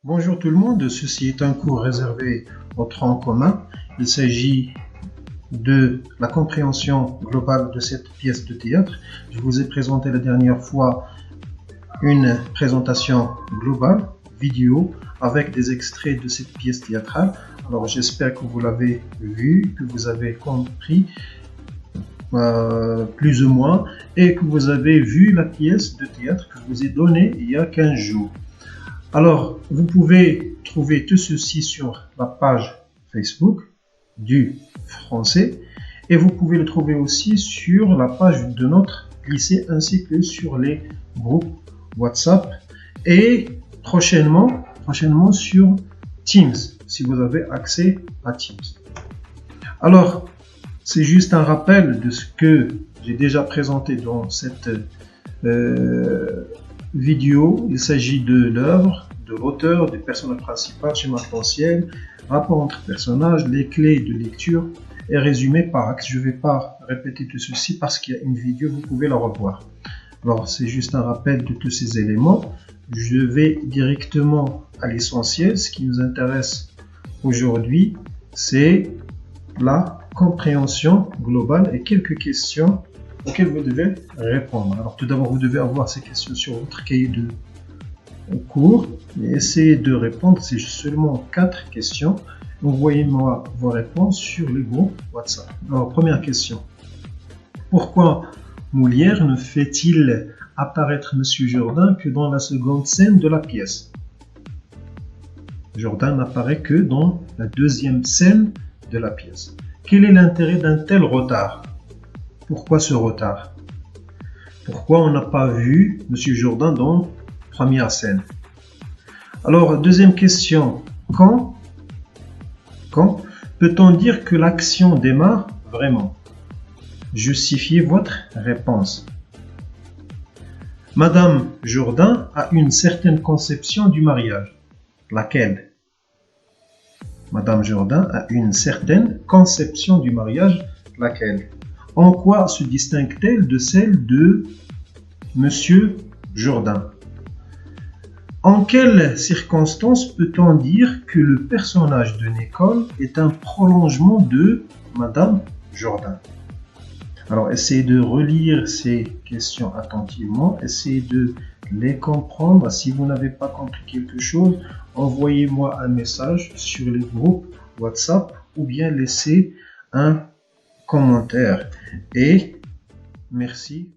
Bonjour tout le monde, ceci est un cours réservé aux troncs communs. Il s'agit de la compréhension globale de cette pièce de théâtre. Je vous ai présenté la dernière fois une présentation globale, vidéo, avec des extraits de cette pièce théâtrale. Alors j'espère que vous l'avez vu, que vous avez compris plus ou moins, et que vous avez vu la pièce de théâtre que je vous ai donnée il y a 15 jours. Alors, vous pouvez trouver tout ceci sur la page Facebook du français et vous pouvez le trouver aussi sur la page de notre lycée ainsi que sur les groupes WhatsApp et prochainement sur Teams si vous avez accès à Teams. Alors, c'est juste un rappel de ce que j'ai déjà présenté dans cette vidéo. Il s'agit de l'œuvre, de l'auteur, des personnages principaux, schéma potentiel, rapport entre personnages, les clés de lecture et résumé par axe. Je ne vais pas répéter tout ceci parce qu'il y a une vidéo, vous pouvez la revoir. Alors c'est juste un rappel de tous ces éléments. Je vais directement à l'essentiel. Ce qui nous intéresse aujourd'hui, c'est la compréhension globale et quelques questions auxquelles vous devez répondre. Alors tout d'abord, vous devez avoir ces questions sur votre cahier de cours et essayez de répondre. C'est seulement 4 questions. Envoyez-moi vos réponses sur les groupes WhatsApp. Alors première question. Pourquoi Molière ne fait-il apparaître Monsieur Jourdain que dans la seconde scène de la pièce? Jourdain n'apparaît que dans la deuxième scène de la pièce. Quel est l'intérêt d'un tel retard? Pourquoi ce retard? Pourquoi on n'a pas vu Monsieur Jourdain dans la première scène? Alors, deuxième question. Quand peut-on dire que l'action démarre vraiment? Justifiez votre réponse. Madame Jourdain a une certaine conception du mariage. Laquelle? Madame Jourdain a une certaine conception du mariage. Laquelle? En quoi se distingue-t-elle de celle de Monsieur Jourdain? En quelles circonstances peut-on dire que le personnage de Nicole est un prolongement de Madame Jourdain? Alors, essayez de relire ces questions attentivement, essayez de les comprendre. Si vous n'avez pas compris quelque chose, envoyez-moi un message sur les groupes WhatsApp ou bien laissez un commentaire. Et merci.